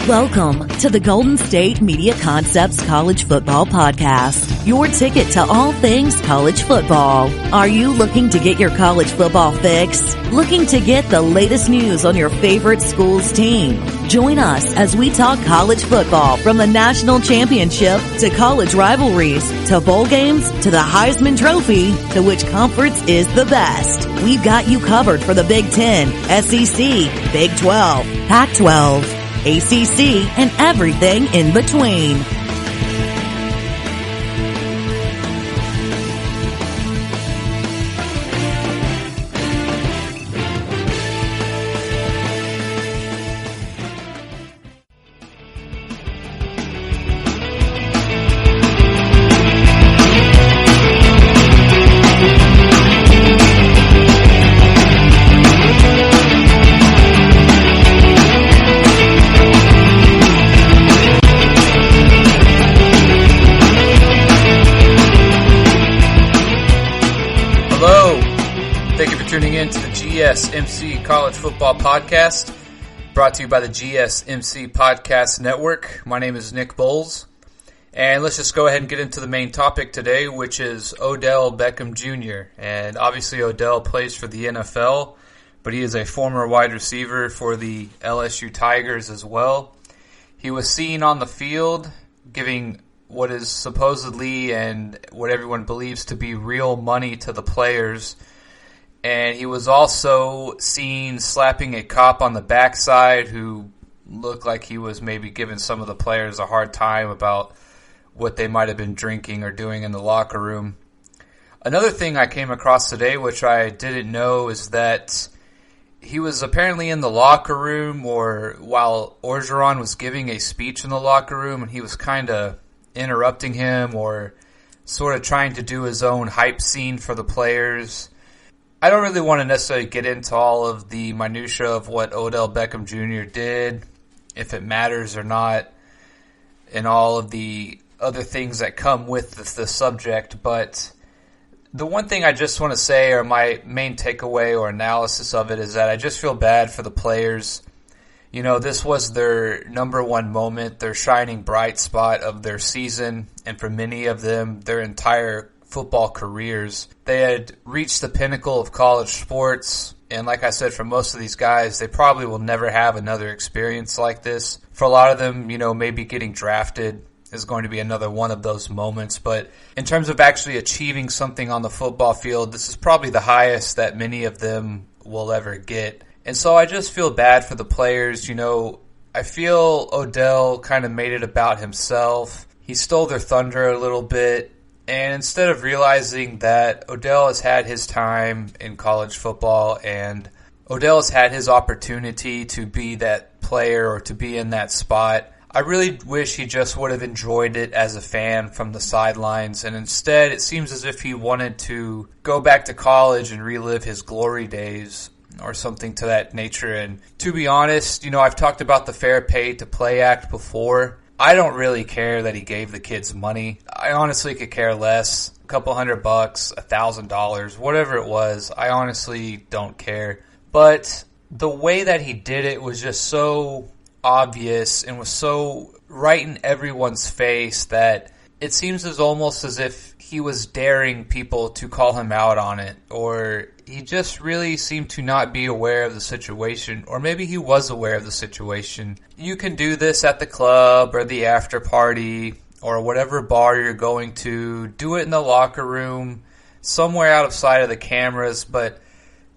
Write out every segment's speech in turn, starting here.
Welcome to the Golden State Media Concepts College Football Podcast, your ticket to all things college football. Are you looking to get your college football fix? Looking to get the latest news on your favorite school's team? Join us as we talk college football from the national championship to college rivalries to bowl games to the Heisman Trophy to which conference is the best. We've got you covered for the Big Ten, SEC, Big 12, Pac-12, ACC, and everything in between. Tuning in to the GSMC College Football Podcast, brought to you by the GSMC Podcast Network. My name is Nick Bowles, and let's just go ahead and get into the main topic today, which is Odell Beckham Jr. And obviously Odell plays for the NFL, but he is a former wide receiver for the LSU Tigers as well. He was seen on the field giving what is supposedly and what everyone believes to be real money to the players. And he was also seen slapping a cop on the backside who looked like he was maybe giving some of the players a hard time about what they might have been drinking or doing in the locker room. Another thing I came across today, which I didn't know, is that he was apparently in the locker room or while Orgeron was giving a speech in the locker room, and he was kind of interrupting him or sort of trying to do his own hype scene for the players. I don't really want to necessarily get into all of the minutia of what Odell Beckham Jr. did, if it matters or not, and all of the other things that come with the subject. But the one thing I just want to say, or my main takeaway or analysis of it, is that I just feel bad for the players. You know, this was their number one moment, their shining bright spot of their season, and for many of them, their entire football careers. They had reached the pinnacle of college sports, and like I said, for most of these guys, they probably will never have another experience like this. For a lot of them, you know, maybe getting drafted is going to be another one of those moments, but in terms of actually achieving something on the football field, this is probably the highest that many of them will ever get. And so I just feel bad for the players. You know, I feel Odell kind of made it about himself. He stole their thunder a little bit. And instead of realizing that Odell has had his time in college football and Odell has had his opportunity to be that player or to be in that spot, I really wish he just would have enjoyed it as a fan from the sidelines. And instead, it seems as if he wanted to go back to college and relive his glory days or something to that nature. And to be honest, you know, I've talked about the Fair Pay to Play Act before. I don't really care that he gave the kids money. I honestly could care less. A couple $100, $1,000, whatever it was. I honestly don't care. But the way that he did it was just so obvious and was so right in everyone's face that it seems almost as if he was daring people to call him out on it, or he just really seemed to not be aware of the situation, or maybe he was aware of the situation. You can do this at the club or the after party or whatever bar you're going to. Do it in the locker room, somewhere out of sight of the cameras, but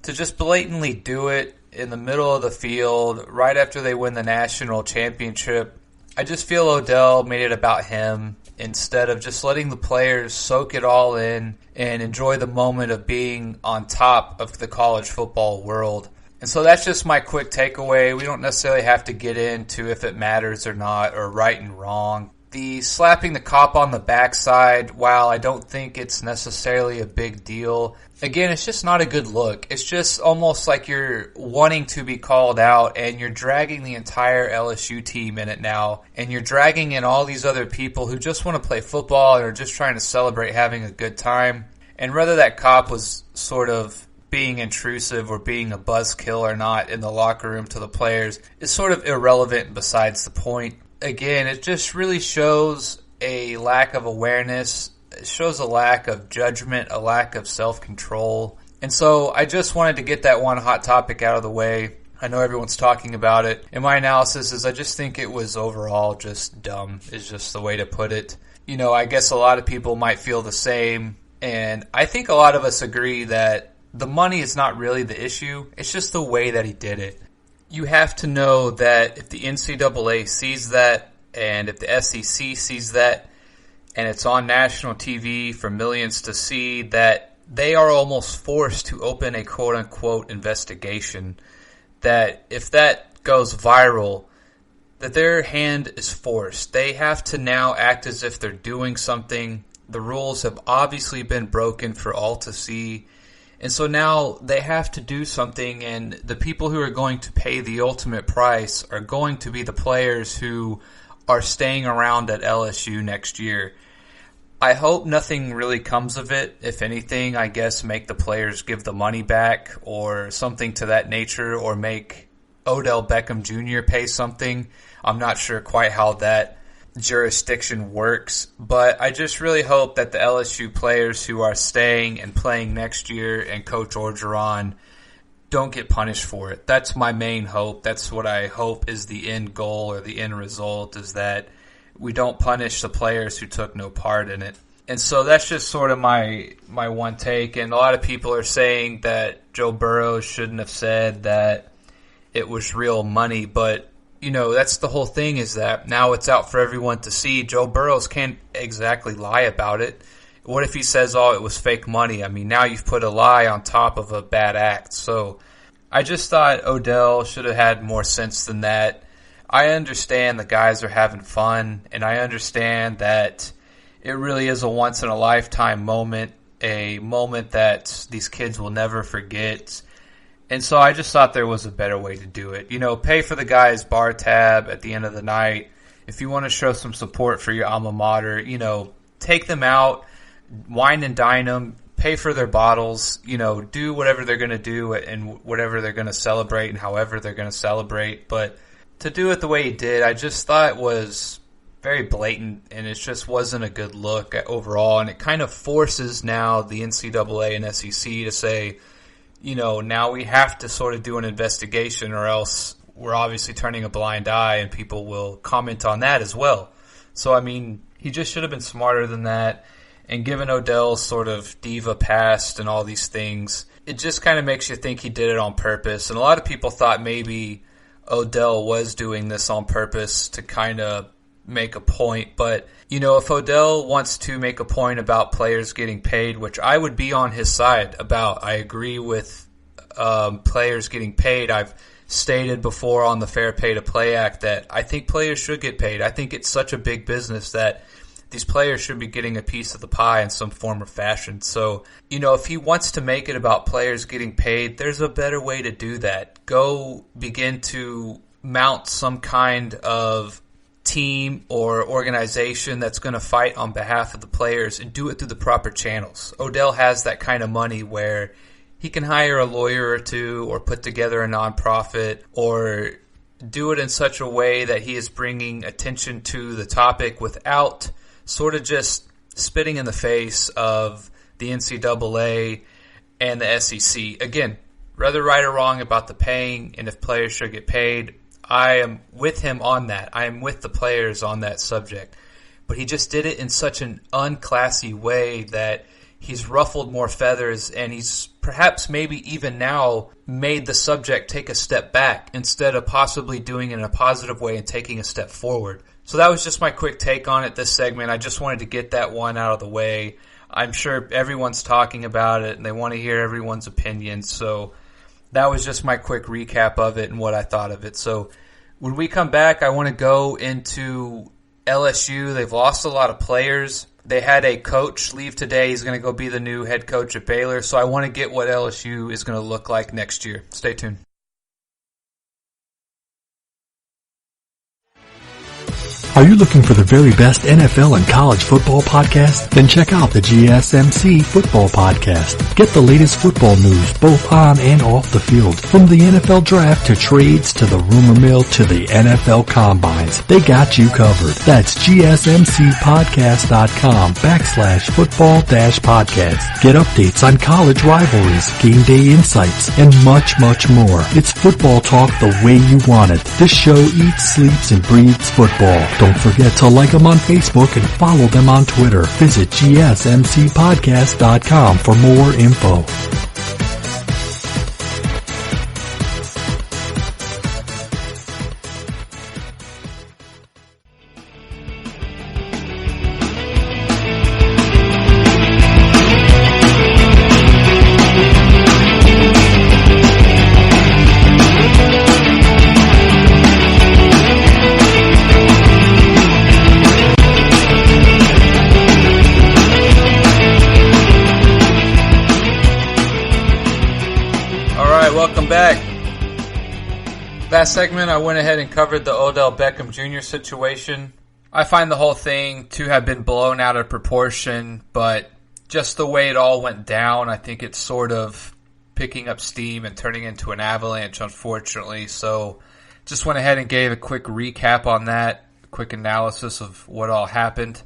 to just blatantly do it in the middle of the field right after they win the national championship, I just feel Odell made it about him instead of just letting the players soak it all in and enjoy the moment of being on top of the college football world. And so that's just my quick takeaway. We don't necessarily have to get into if it matters or not, or right and wrong. The slapping the cop on the backside, while I don't think it's necessarily a big deal, again, it's just not a good look. It's just almost like you're wanting to be called out, and you're dragging the entire LSU team in it now, and you're dragging in all these other people who just want to play football and are just trying to celebrate having a good time. And whether that cop was sort of being intrusive or being a buzzkill or not in the locker room to the players is sort of irrelevant and besides the point. Again, it just really shows a lack of awareness. It shows a lack of judgment, a lack of self-control. And so I just wanted to get that one hot topic out of the way. I know everyone's talking about it. And my analysis is I just think it was overall just dumb, is just the way to put it. You know, I guess a lot of people might feel the same. And I think a lot of us agree that the money is not really the issue. It's just the way that he did it. You have to know that if the NCAA sees that and if the SEC sees that and it's on national TV for millions to see, that they are almost forced to open a quote-unquote investigation, that if that goes viral, that their hand is forced. They have to now act as if they're doing something. The rules have obviously been broken for all to see. And so now they have to do something, and the people who are going to pay the ultimate price are going to be the players who are staying around at LSU next year. I hope nothing really comes of it. If anything, I guess make the players give the money back or something to that nature, or make Odell Beckham Jr. pay something. I'm not sure quite how that jurisdiction works, but I just really hope that the LSU players who are staying and playing next year and Coach Orgeron don't get punished for it. That's my main hope. That's what I hope is the end goal or the end result, is that we don't punish the players who took no part in it. And so that's just sort of my one take. And a lot of people are saying that Joe Burrow shouldn't have said that it was real money, but you know, that's the whole thing, is that now it's out for everyone to see. Joe Burrow can't exactly lie about it. What if he says, oh, it was fake money? I mean, now you've put a lie on top of a bad act. So I just thought Odell should have had more sense than that. I understand the guys are having fun, and I understand that it really is a once-in-a-lifetime moment, a moment that these kids will never forget. And so I just thought there was a better way to do it. You know, pay for the guy's bar tab at the end of the night. If you want to show some support for your alma mater, you know, take them out, wine and dine them, pay for their bottles, you know, do whatever they're going to do and whatever they're going to celebrate and however they're going to celebrate. But to do it the way he did, I just thought it was very blatant, and it just wasn't a good look overall. And it kind of forces now the NCAA and SEC to say, you know, now we have to sort of do an investigation, or else we're obviously turning a blind eye and people will comment on that as well. So, I mean, he just should have been smarter than that. And given Odell's sort of diva past and all these things, it just kind of makes you think he did it on purpose. And a lot of people thought maybe Odell was doing this on purpose to kind of make a point. But, you know, if Odell wants to make a point about players getting paid, which I would be on his side about, I agree with players getting paid. I've stated before on the Fair Pay to Play Act that I think players should get paid. I think it's such a big business that these players should be getting a piece of the pie in some form or fashion. So, you know, if he wants to make it about players getting paid, there's a better way to do that. Go begin to mount some kind of team or organization that's going to fight on behalf of the players, and do it through the proper channels. Odell has that kind of money where he can hire a lawyer or two, or put together a nonprofit, or do it in such a way that he is bringing attention to the topic without sort of just spitting in the face of the NCAA and the SEC. Again, whether right or wrong about the paying and if players should get paid, I am with him on that. I am with the players on that subject. But he just did it in such an unclassy way that he's ruffled more feathers, and he's perhaps maybe even now made the subject take a step back instead of possibly doing it in a positive way and taking a step forward. So that was just my quick take on it this segment. I just wanted to get that one out of the way. I'm sure everyone's talking about it and they want to hear everyone's opinion. So that was just my quick recap of it and what I thought of it. So when we come back, I want to go into LSU. They've lost a lot of players. They had a coach leave today. He's going to go be the new head coach at Baylor. So I want to get what LSU is going to look like next year. Stay tuned. Are you looking for the very best NFL and college football podcast? Then check out the GSMC Football Podcast. Get the latest football news both on and off the field. From the NFL Draft to trades to the rumor mill to the NFL Combines. They got you covered. That's GSMCpodcast.com/football-podcast. Get updates on college rivalries, game day insights, and much, much more. It's football talk the way you want it. This show eats, sleeps, and breathes football. Don't forget to like them on Facebook and follow them on Twitter. Visit GSMCpodcast.com for more info. Last segment, I went ahead and covered the Odell Beckham Jr. situation. I find the whole thing to have been blown out of proportion, but just the way it all went down, I think it's sort of picking up steam and turning into an avalanche, unfortunately. So just went ahead and gave a quick recap on that, a quick analysis of what all happened.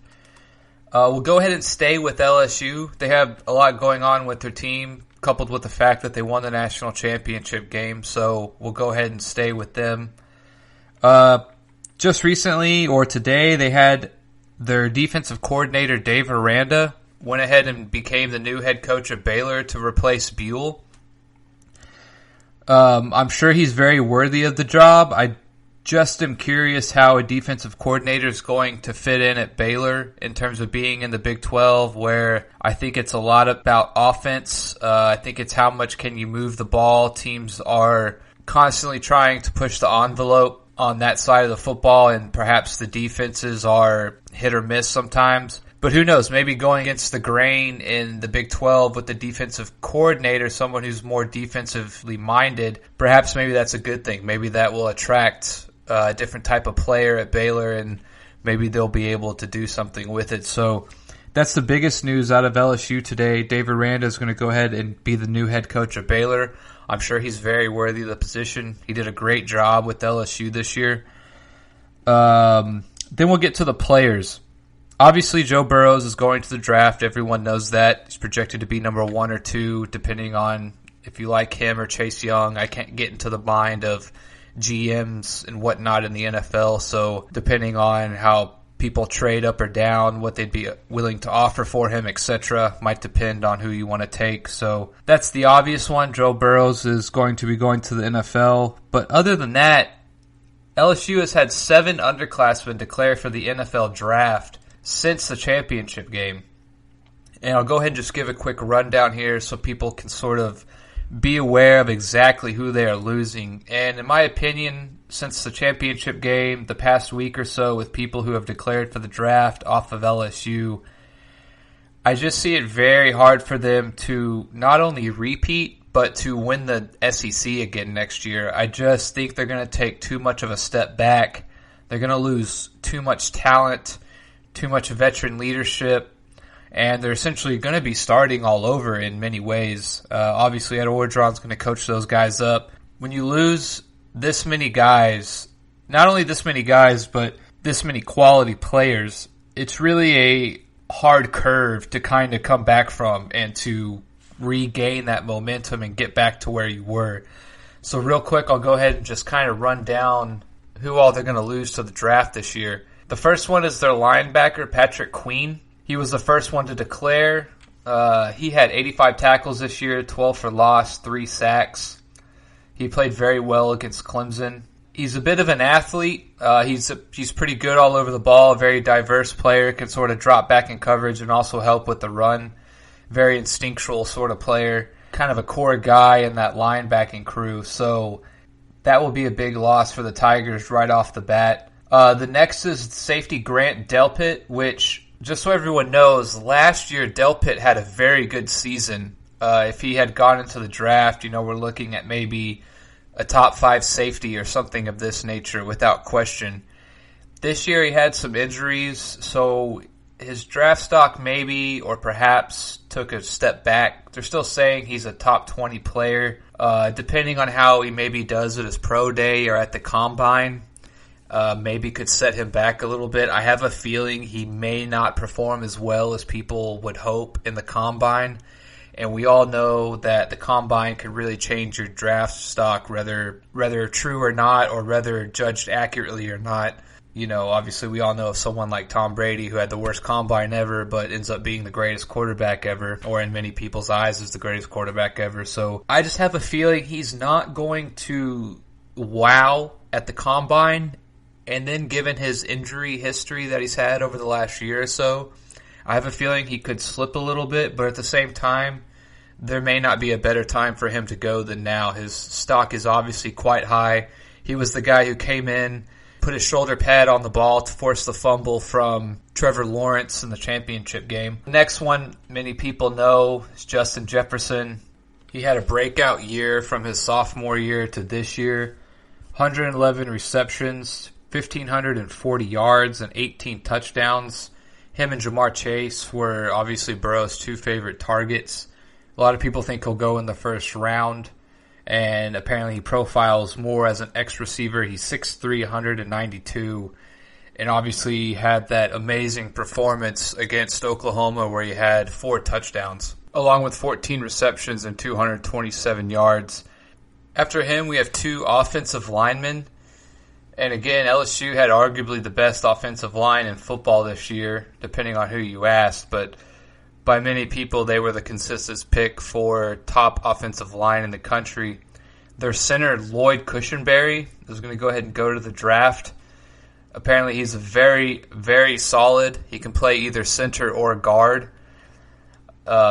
We'll go ahead and stay with LSU. They have a lot going on with their team, coupled with the fact that they won the national championship game, so we'll go ahead and stay with them. Just recently, or today, they had their defensive coordinator, Dave Aranda, went ahead and became the new head coach of Baylor to replace Buell. I'm sure he's very worthy of the job. I just am curious how a defensive coordinator is going to fit in at Baylor in terms of being in the Big 12, where I think it's a lot about offense. I think it's how much can you move the ball. Teams are constantly trying to push the envelope on that side of the football, and perhaps the defenses are hit or miss sometimes. But who knows, maybe going against the grain in the Big 12 with the defensive coordinator, someone who's more defensively minded, perhaps maybe that's a good thing. Maybe that will attract a different type of player at Baylor, and maybe they'll be able to do something with it. So that's the biggest news out of LSU today. Dave Aranda is going to go ahead and be the new head coach of Baylor. I'm sure he's very worthy of the position. He did a great job with LSU this year. Then we'll get to the players. Obviously, Joe Burrows is going to the draft. Everyone knows that. He's projected to be number 1 or 2, depending on if you like him or Chase Young. I can't get into the mind of GMs and whatnot in the NFL, so depending on how people trade up or down, what they'd be willing to offer for him, etc., might depend on who you want to take. So that's the obvious one. Joe Burrows is going to be going to the NFL. But other than that, LSU has had 7 underclassmen declare for the NFL draft since the championship game. And I'll go ahead and just give a quick rundown here so people can sort of be aware of exactly who they are losing. And in my opinion, since the championship game, the past week or so, with people who have declared for the draft off of LSU, I just see it very hard for them to not only repeat, but to win the SEC again next year. I just think they're going to take too much of a step back. They're going to lose too much talent, too much veteran leadership, and they're essentially going to be starting all over in many ways. Obviously, Ed Orgeron's going to coach those guys up. When you lose this many guys, not only this many guys, but this many quality players, it's really a hard curve to kind of come back from and to regain that momentum and get back to where you were. So real quick, I'll go ahead and just kind of run down who all they're going to lose to the draft this year. The first one is their linebacker, Patrick Queen. He was the first one to declare. He had 85 tackles this year, 12 for loss, 3 sacks. He played very well against Clemson. He's a bit of an athlete. He's pretty good all over the ball, a very diverse player, can sort of drop back in coverage and also help with the run. Very instinctual sort of player, kind of a core guy in that linebacking crew. So that will be a big loss for the Tigers right off the bat. The next is safety Grant Delpit, which, just so everyone knows, last year Delpit had a very good season. If he had gone into the draft, we're looking at maybe a top 5 safety or something of this nature without question. This year he had some injuries, so his draft stock maybe or perhaps took a step back. They're still saying he's a top 20 player. Depending on how he maybe does at his pro day or at the combine, maybe could set him back a little bit. I have a feeling he may not perform as well as people would hope in the combine. And we all know that the combine can really change your draft stock, whether true or not, or whether judged accurately or not. You know, obviously we all know of someone like Tom Brady who had the worst combine ever, but ends up being the greatest quarterback ever, or in many people's eyes is the greatest quarterback ever. So I just have a feeling he's not going to wow at the combine. And then given his injury history that he's had over the last year or so, I have a feeling he could slip a little bit, but at the same time, there may not be a better time for him to go than now. His stock is obviously quite high. He was the guy who came in, put his shoulder pad on the ball to force the fumble from Trevor Lawrence in the championship game. The next one many people know is Justin Jefferson. He had a breakout year from his sophomore year to this year. 111 receptions, 1,540 yards, and 18 touchdowns. Him and Jamar Chase were obviously Burrow's two favorite targets. A lot of people think he'll go in the first round, and apparently he profiles more as an X receiver. He's 6'3", 192, and obviously had that amazing performance against Oklahoma where he had 4 touchdowns, along with 14 receptions and 227 yards. After him, we have 2 offensive linemen. And again, LSU had arguably the best offensive line in football this year, depending on who you asked. But by many people, they were the consensus pick for top offensive line in the country. Their center, Lloyd Cushenberry, is going to go ahead and go to the draft. Apparently, he's very, very solid. He can play either center or guard.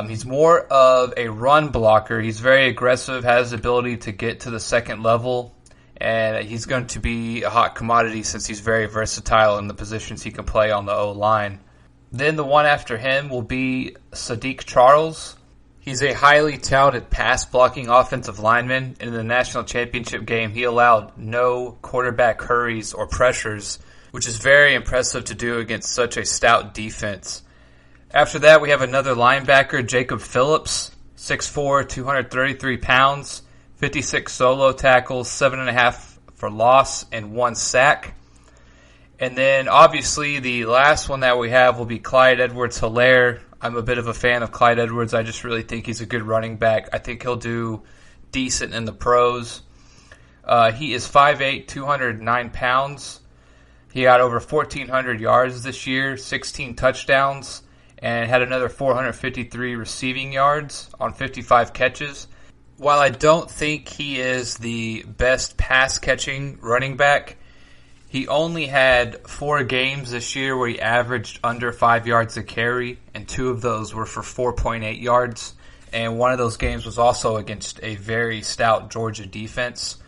He's more of a run blocker. He's very aggressive, has the ability to get to the second level. And he's going to be a hot commodity since he's very versatile in the positions he can play on the O-line. Then the one after him will be Sadiq Charles. He's a highly talented pass-blocking offensive lineman. In the national championship game, he allowed no quarterback hurries or pressures, which is very impressive to do against such a stout defense. After that, we have another linebacker, Jacob Phillips, 6'4", 233 pounds. 56 solo tackles, 7.5 for loss, and 1 sack. And then, obviously, the last one that we have will be Clyde Edwards-Helaire. I'm a bit of a fan of Clyde Edwards. I just really think he's a good running back. I think he'll do decent in the pros. He is 5'8", 209 pounds. He got over 1,400 yards this year, 16 touchdowns, and had another 453 receiving yards on 55 catches. While I don't think he is the best pass-catching running back, he only had 4 games this year where he averaged under 5 yards a carry, and 2 of those were for 4.8 yards. And one of those games was also against a very stout Georgia defense.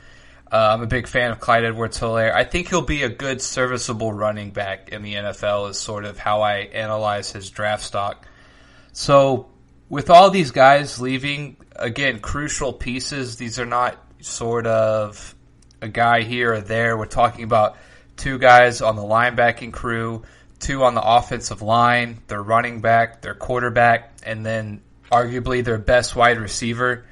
I'm a big fan of Clyde Edwards-Helaire. I think he'll be a good, serviceable running back in the NFL is sort of how I analyze his draft stock. So, with all these guys leaving, again, crucial pieces. These are not sort of a guy here or there. We're talking about 2 guys on the linebacking crew, 2 on the offensive line, their running back, their quarterback, and then arguably their best wide receiver.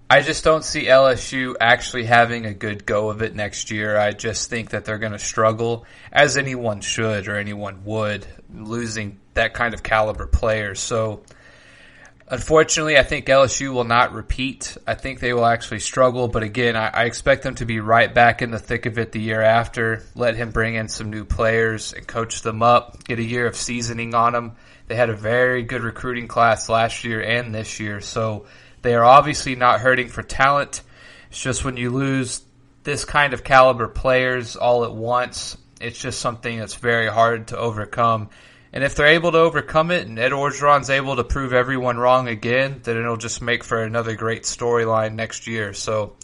I just don't see LSU actually having a good go of it next year. I just think that they're going to struggle, as anyone should or anyone would, losing that kind of caliber player. So, unfortunately, I think LSU will not repeat. I think they will actually struggle. But again, I expect them to be right back in the thick of it the year after. Let him bring in some new players and coach them up. Get a year of seasoning on them. They had a very good recruiting class last year and this year. So they are obviously not hurting for talent. It's just when you lose this kind of caliber players all at once, it's just something that's very hard to overcome. And if they're able to overcome it and Ed Orgeron's able to prove everyone wrong again, then it'll just make for another great storyline next year. So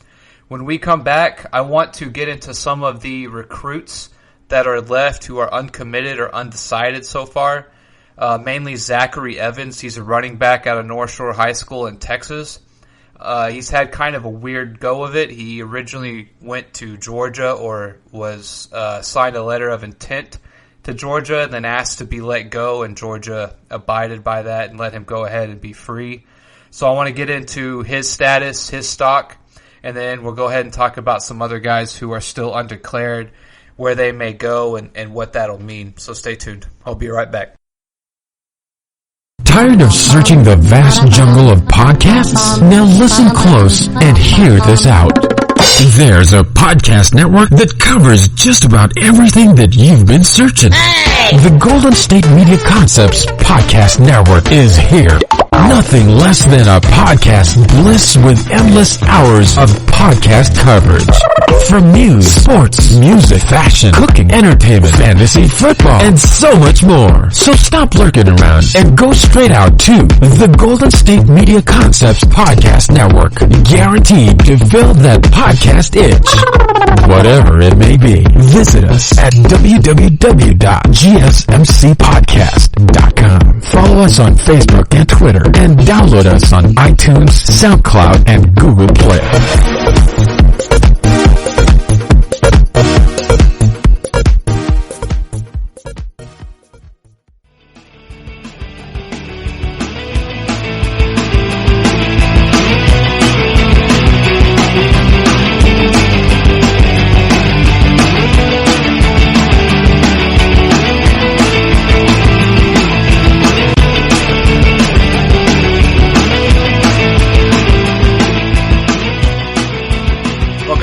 when we come back, I want to get into some of the recruits that are left who are uncommitted or undecided so far. Mainly Zachary Evans. He's a running back out of North Shore High School in Texas. He's had kind of a weird go of it. He originally went to Georgia, or was signed a letter of intent to Georgia and then asked to be let go, and Georgia abided by that and let him go ahead and be free. So I want to get into his status, his stock, and then we'll go ahead and talk about some other guys who are still undeclared, where they may go, and what that'll mean. So stay tuned. I'll be right back. Tired of searching the vast jungle of podcasts? Now listen close and hear this out. There's a podcast network that covers just about everything that you've been searching. The Golden State Media Concepts Podcast Network is here. Nothing less than a podcast bliss with endless hours of podcast coverage. From news, sports, music, fashion, cooking, entertainment, fantasy, football, and so much more. So stop lurking around and go straight out to the Golden State Media Concepts Podcast Network. Guaranteed to fill that podcast itch. Whatever it may be, visit us at www.gsmcpodcast.com. Follow us on Facebook and Twitter, and download us on iTunes, SoundCloud, and Google Play.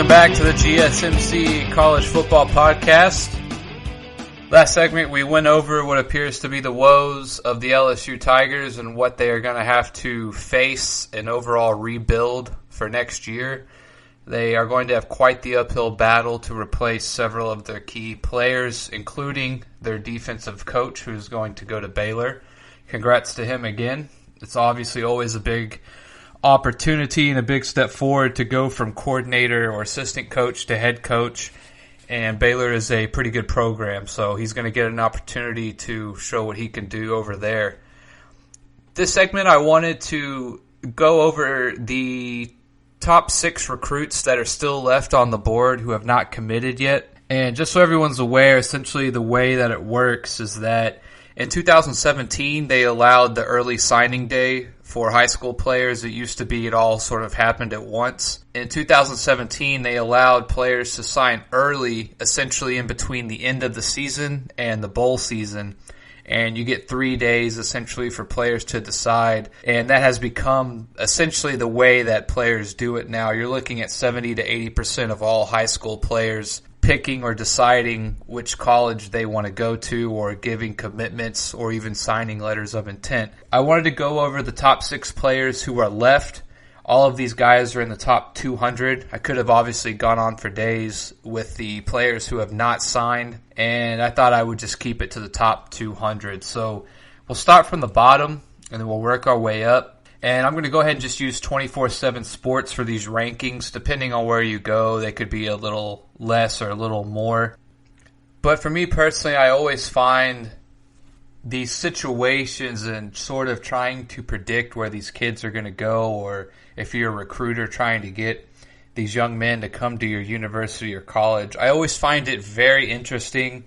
Back to the GSMC College Football Podcast. Last segment, we went over what appears to be the woes of the LSU Tigers and what they are going to have to face and overall rebuild for next year. They are going to have quite the uphill battle to replace several of their key players, including their defensive coach, who's going to go to Baylor. Congrats to him again. It's obviously always a big opportunity and a big step forward to go from coordinator or assistant coach to head coach, and Baylor is a pretty good program, so he's going to get an opportunity to show what he can do over there. This segment, I wanted to go over the top 6 recruits that are still left on the board who have not committed yet. And just so everyone's aware, essentially the way that it works is that in 2017, they allowed the early signing day for high school players. It used to be it all sort of happened at once. In 2017, they allowed players to sign early, essentially in between the end of the season and the bowl season. And you get 3 days essentially for players to decide. And that has become essentially the way that players do it now. You're looking at 70 to 80% of all high school players picking or deciding which college they want to go to, or giving commitments, or even signing letters of intent. I wanted to go over the top 6 players who are left. All of these guys are in the top 200. I could have obviously gone on for days with the players who have not signed, and I thought I would just keep it to the top 200. So we'll start from the bottom, and then we'll work our way up. And I'm going to go ahead and just use 24/7 Sports for these rankings. Depending on where you go, they could be a little less or a little more. But for me personally, I always find these situations and sort of trying to predict where these kids are going to go, or if you're a recruiter trying to get these young men to come to your university or college, I always find it very interesting.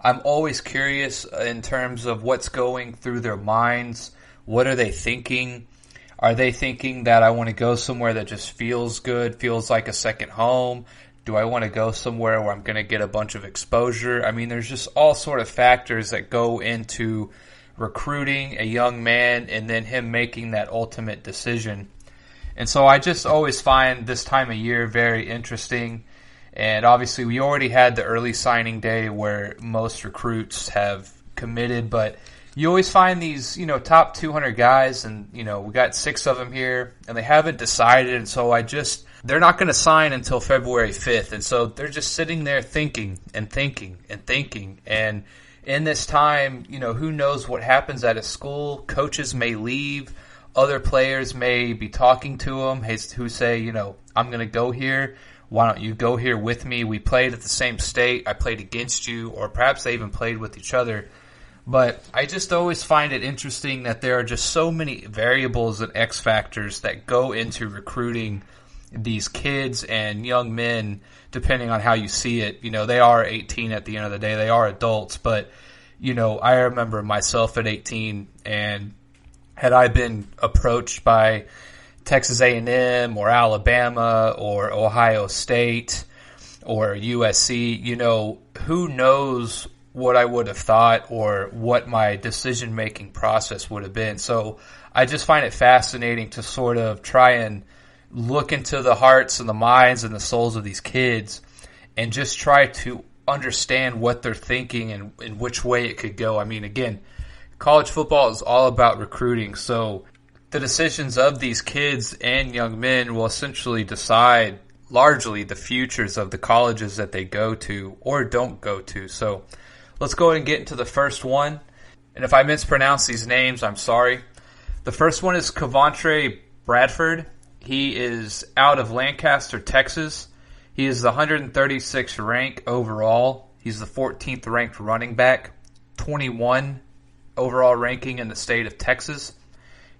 I'm always curious in terms of what's going through their minds. What are they thinking? Are they thinking that I want to go somewhere that just feels good, feels like a second home? Do I want to go somewhere where I'm going to get a bunch of exposure? I mean, there's just all sort of factors that go into recruiting a young man and then him making that ultimate decision. And so I just always find this time of year very interesting. And obviously we already had the early signing day where most recruits have committed, but you always find these, top 200 guys, and, we got 6 of them here, and they haven't decided, and so they're not going to sign until February 5th, and so they're just sitting there thinking and thinking and thinking, and in this time, who knows what happens at a school. Coaches may leave, other players may be talking to them who say, I'm going to go here, why don't you go here with me? We played at the same state, I played against you, or perhaps they even played with each other. But I just always find it interesting that there are just so many variables and X factors that go into recruiting these kids and young men, depending on how you see it. They are 18 at the end of the day. They are adults. But, I remember myself at 18, and had I been approached by Texas A&M or Alabama or Ohio State or USC, who knows what I would have thought or what my decision-making process would have been. So I just find it fascinating to sort of try and look into the hearts and the minds and the souls of these kids and just try to understand what they're thinking and which way it could go. I mean, again, college football is all about recruiting, so the decisions of these kids and young men will essentially decide largely the futures of the colleges that they go to or don't go to. So let's go ahead and get into the first one. And if I mispronounce these names, I'm sorry. The first one is Covontre Bradford. He is out of Lancaster, Texas. He is the 136th rank overall. He's the 14th ranked running back, 21 overall ranking in the state of Texas.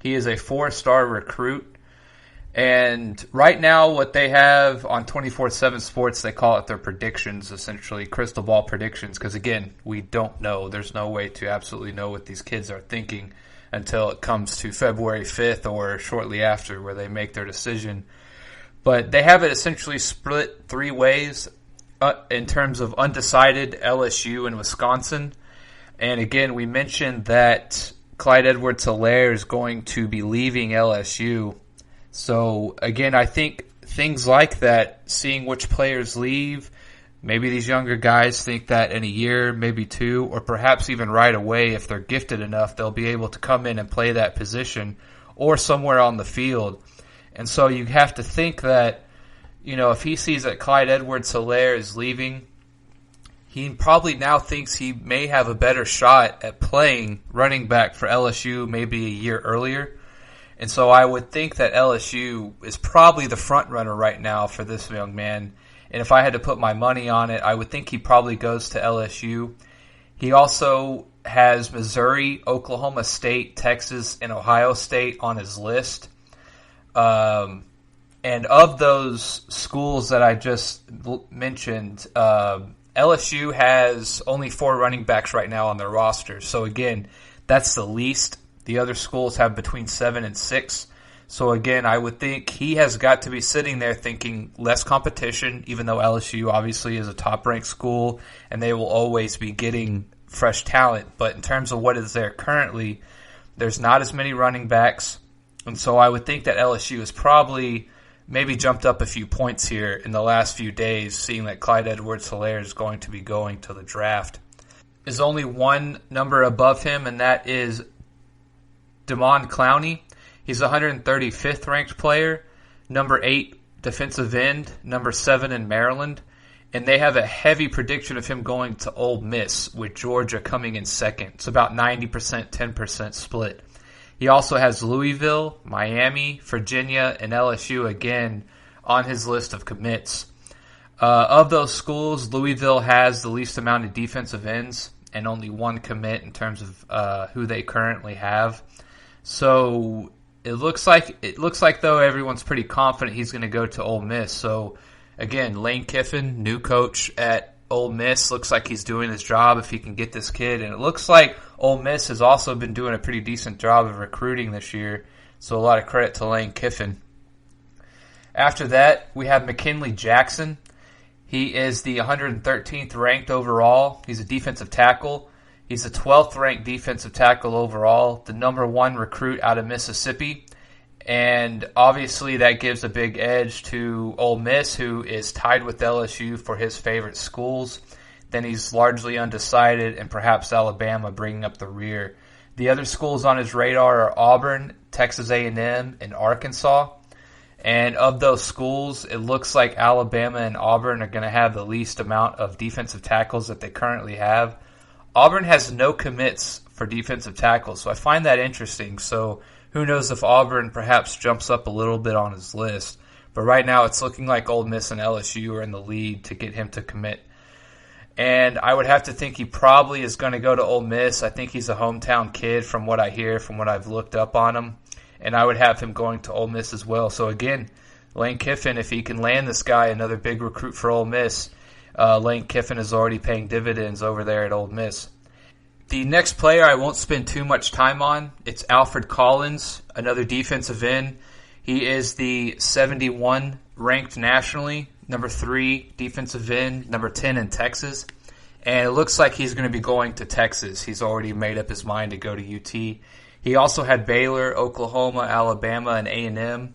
He is a 4-star recruit. And right now what they have on 24/7 Sports, they call it their predictions, essentially, crystal ball predictions, because, again, we don't know. There's no way to absolutely know what these kids are thinking until it comes to February 5th or shortly after where they make their decision. But they have it essentially split 3 ways in terms of undecided, LSU, and Wisconsin. And, again, we mentioned that Clyde Edwards-Helaire is going to be leaving LSU. So, again, I think things like that, seeing which players leave, maybe these younger guys think that in a year, maybe 2, or perhaps even right away, if they're gifted enough, they'll be able to come in and play that position or somewhere on the field. And so you have to think that, if he sees that Clyde Edwards-Helaire is leaving, he probably now thinks he may have a better shot at playing running back for LSU maybe a year earlier. And so I would think that LSU is probably the front runner right now for this young man. And if I had to put my money on it, I would think he probably goes to LSU. He also has Missouri, Oklahoma State, Texas, and Ohio State on his list. And of those schools that I just mentioned, LSU has only 4 running backs right now on their roster. So again, that's the least. The other schools have between 7 and 6. So again, I would think he has got to be sitting there thinking less competition, even though LSU obviously is a top-ranked school and they will always be getting fresh talent. But in terms of what is there currently, there's not as many running backs. And so I would think that LSU has probably maybe jumped up a few points here in the last few days, seeing that Clyde Edwards-Helaire is going to be going to the draft. There's only one number above him, and that is Damon Clowney. He's the 135th ranked player, number 8 defensive end, number 7 in Maryland. And they have a heavy prediction of him going to Ole Miss, with Georgia coming in second. It's about 90%, 10% split. He also has Louisville, Miami, Virginia, and LSU again on his list of commits. Of those schools, Louisville has the least amount of defensive ends and only 1 commit in terms of who they currently have. So it looks like though everyone's pretty confident he's going to go to Ole Miss. So again, Lane Kiffin, new coach at Ole Miss, looks like he's doing his job if he can get this kid. And it looks like Ole Miss has also been doing a pretty decent job of recruiting this year. So a lot of credit to Lane Kiffin. After that, we have McKinley Jackson. He is the 113th ranked overall. He's a defensive tackle. He's the 12th ranked defensive tackle overall, the number 1 recruit out of Mississippi. And obviously that gives a big edge to Ole Miss, who is tied with LSU for his favorite schools. Then he's largely undecided, and perhaps Alabama bringing up the rear. The other schools on his radar are Auburn, Texas A&M, and Arkansas. And of those schools, it looks like Alabama and Auburn are going to have the least amount of defensive tackles that they currently have. Auburn has no commits for defensive tackles, so I find that interesting. So who knows if Auburn perhaps jumps up a little bit on his list. But right now it's looking like Ole Miss and LSU are in the lead to get him to commit. And I would have to think he probably is going to go to Ole Miss. I think he's a hometown kid from what I hear, from what I've looked up on him. And I would have him going to Ole Miss as well. So again, Lane Kiffin, if he can land this guy, another big recruit for Ole Miss, Lane Kiffin is already paying dividends over there at Ole Miss. The next player I won't spend too much time on, it's Alfred Collins, another defensive end. He is the 71 ranked nationally, number 3 defensive end, number 10 in Texas. And it looks like he's going to be going to Texas. He's already made up his mind to go to UT. He also had Baylor, Oklahoma, Alabama, and A&M.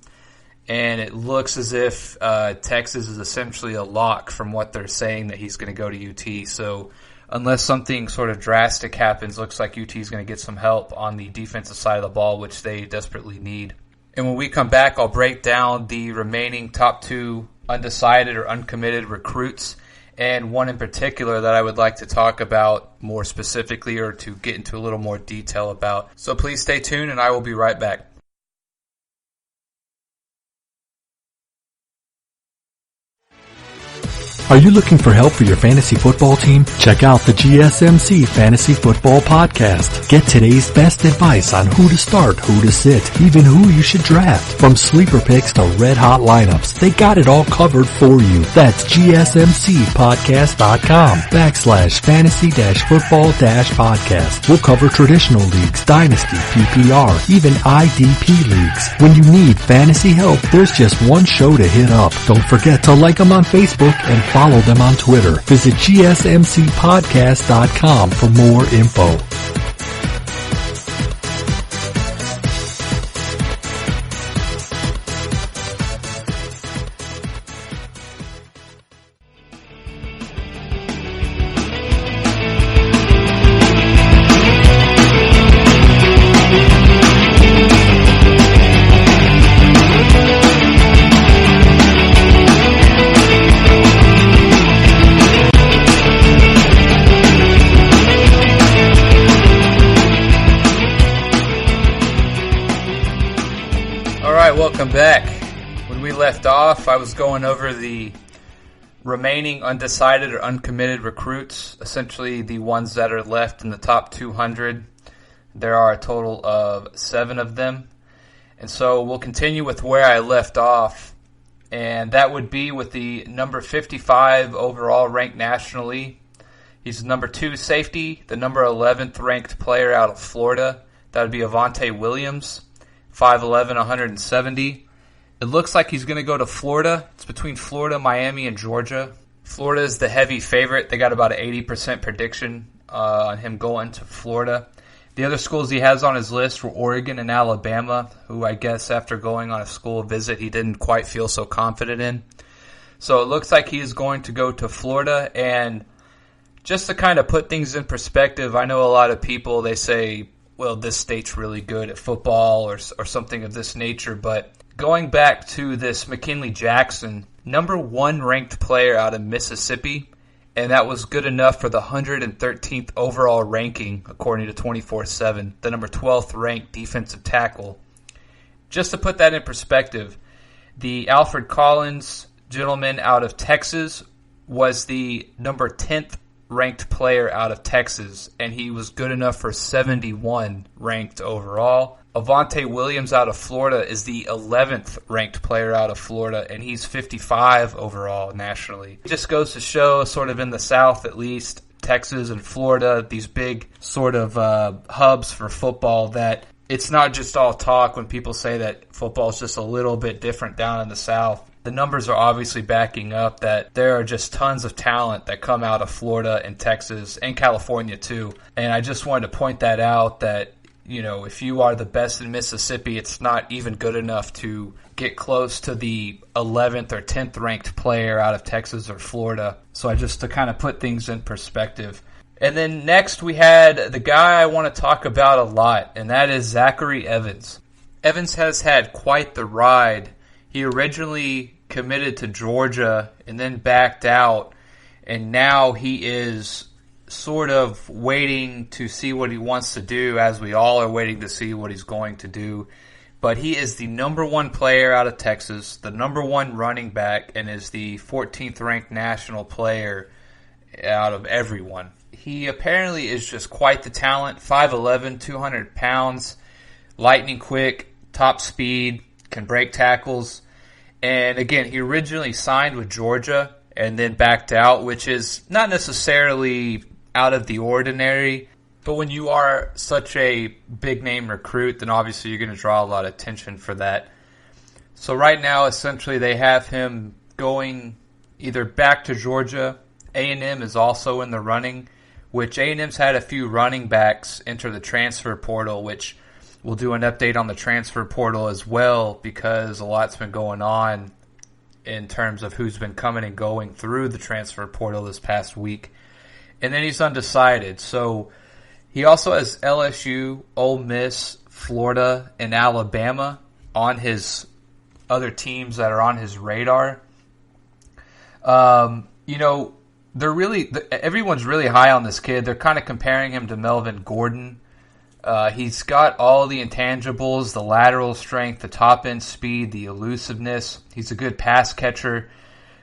And it looks as if Texas is essentially a lock from what they're saying that he's going to go to UT. So unless something sort of drastic happens, looks like UT is going to get some help on the defensive side of the ball, which they desperately need. And when we come back, I'll break down the remaining top 2 undecided or uncommitted recruits, and one in particular that I would like to talk about more specifically or to get into a little more detail about. So please stay tuned, and I will be right back. Are you looking for help for your fantasy football team? Check out the GSMC Fantasy Football Podcast. Get today's best advice on who to start, who to sit, even who you should draft. From sleeper picks to red hot lineups, they got it all covered for you. That's GSMCpodcast.com/fantasy-football-podcast. We'll cover traditional leagues, dynasty, PPR, even IDP leagues. When you need fantasy help, there's just one show to hit up. Don't forget to like them on Facebook and follow them on Twitter. Visit GSMCpodcast.com for more info. Welcome back. When we left off, I was going over the remaining undecided or uncommitted recruits, essentially the ones that are left in the top 200. There are a total of 7 of them. And so we'll continue with where I left off, and that would be with the number 55 overall ranked nationally. He's the number 2 safety, the number 11th ranked player out of Florida. That would be Avante Williams. 5'11", 170. It looks like he's going to go to Florida. It's between Florida, Miami, and Georgia. Florida is the heavy favorite. They got about an 80% prediction on him going to Florida. The other schools he has on his list were Oregon and Alabama, who I guess after going on a school visit he didn't quite feel so confident in. So it looks like he is going to go to Florida. And just to kind of put things in perspective, I know a lot of people, they say, well, this state's really good at football or something of this nature. But going back to this McKinley Jackson, number 1 ranked player out of Mississippi, and that was good enough for the 113th overall ranking, according to 24/7, the number 12th ranked defensive tackle. Just to put that in perspective, the Alfred Collins gentleman out of Texas was the number 10th ranked player out of Texas, and he was good enough for 71 ranked overall. Avante Williams out of Florida is the 11th ranked player out of Florida, and he's 55 overall nationally. It just goes to show, sort of in the South at least, Texas and Florida, these big sort of hubs for football, that it's not just all talk when people say that football is just a little bit different down in the South. The numbers are obviously backing up that there are just tons of talent that come out of Florida and Texas and California too. And I just wanted to point that out, that, you know, if you are the best in Mississippi, it's not even good enough to get close to the 11th or 10th ranked player out of Texas or Florida. So I just to kind of put things in perspective. And then next we had the guy I want to talk about a lot, and that is Zachary Evans. Evans has had quite the ride. He originally committed to Georgia and then backed out, and now he is sort of waiting to see what he wants to do, as we all are waiting to see what he's going to do. But he is the number 1 player out of Texas, the number 1 running back, and is the 14th ranked national player. out of everyone. He apparently is just quite the talent, 5'11", 200 pounds, lightning quick, top speed, can break tackles. And again, he originally signed with Georgia and then backed out, which is not necessarily out of the ordinary. But when you are such a big-name recruit, then obviously you're going to draw a lot of attention for that. So right now, essentially, they have him going either back to Georgia. A&M is also in the running, which A&M's had a few running backs enter the transfer portal, which we'll do an update on the transfer portal as well, because a lot's been going on in terms of who's been coming and going through the transfer portal this past week. And then he's undecided. So he also has LSU, Ole Miss, Florida, and Alabama on his other teams that are on his radar. Everyone's really high on this kid. They're kind of comparing him to Melvin Gordon. He's got all the intangibles, the lateral strength, the top-end speed, the elusiveness. He's a good pass catcher.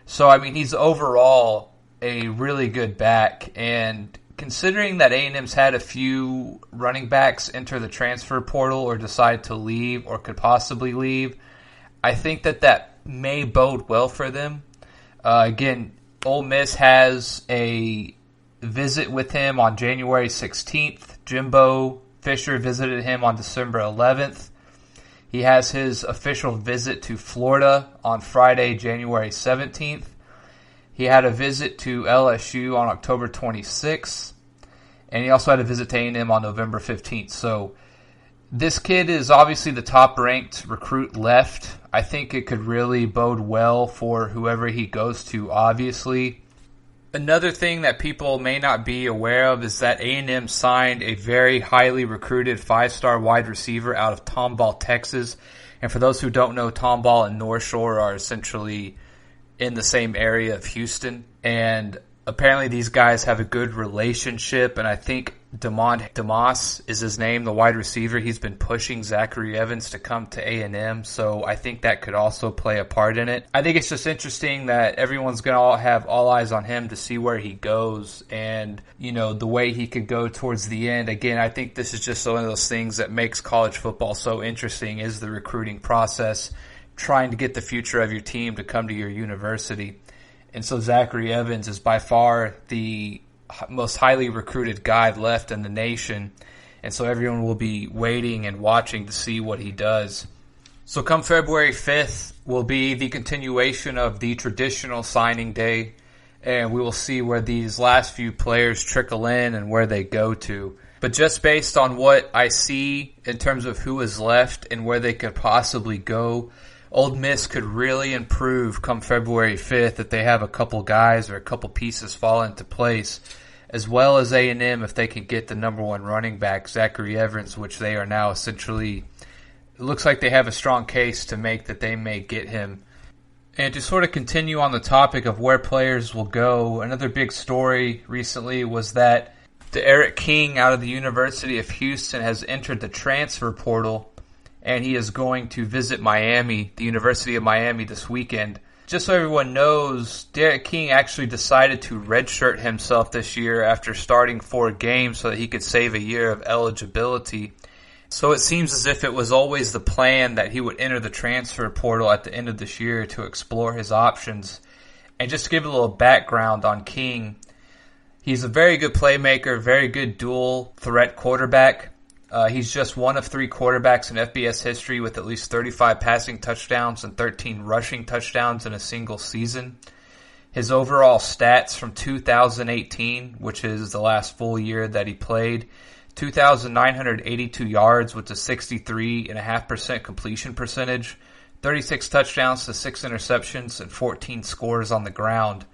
So, I mean, he's overall a really good back. And considering that A&M's had a few running backs enter the transfer portal or decide to leave or could possibly leave, I think that may bode well for them. Again, Ole Miss has a visit with him on January 16th. Jimbo Fisher visited him on December 11th. He has his official visit to Florida on Friday, January 17th. He had a visit to LSU on October 26th. And he also had a visit to A&M on November 15th. So this kid is obviously the top-ranked recruit left. I think it could really bode well for whoever he goes to, obviously. Another thing that people may not be aware of is that A&M signed a very highly recruited 5-star wide receiver out of Tomball, Texas. And for those who don't know, Tomball and North Shore are essentially in the same area of Houston. And apparently these guys have a good relationship, and I think DeMoss is his name, the wide receiver. He's been pushing Zachary Evans to come to A&M, so I think that could also play a part in it. I think it's just interesting that everyone's going to have all eyes on him to see where he goes and, the way he could go towards the end. Again, I think this is just one of those things that makes college football so interesting is the recruiting process, trying to get the future of your team to come to your university. And so Zachary Evans is by far the most highly recruited guy left in the nation. And so everyone will be waiting and watching to see what he does. So come February 5th will be the continuation of the traditional signing day. And we will see where these last few players trickle in and where they go to. But just based on what I see in terms of who is left and where they could possibly go, Ole Miss could really improve come February 5th if they have a couple guys or a couple pieces fall into place, as well as A&M if they can get the number one running back, Zachary Evans, which they are now essentially, it looks like they have a strong case to make that they may get him. And to sort of continue on the topic of where players will go, another big story recently was that Eric King out of the University of Houston has entered the transfer portal, and he is going to visit Miami, the University of Miami, this weekend. Just so everyone knows, Derek King actually decided to redshirt himself this year after starting 4 games so that he could save a year of eligibility. So it seems as if it was always the plan that he would enter the transfer portal at the end of this year to explore his options. And just to give a little background on King, he's a very good playmaker, very good dual threat quarterback. He's just one of 3 quarterbacks in FBS history with at least 35 passing touchdowns and 13 rushing touchdowns in a single season. His overall stats from 2018, which is the last full year that he played, 2,982 yards with a 63.5% completion percentage, 36 touchdowns to 6 interceptions, and 14 scores on the ground.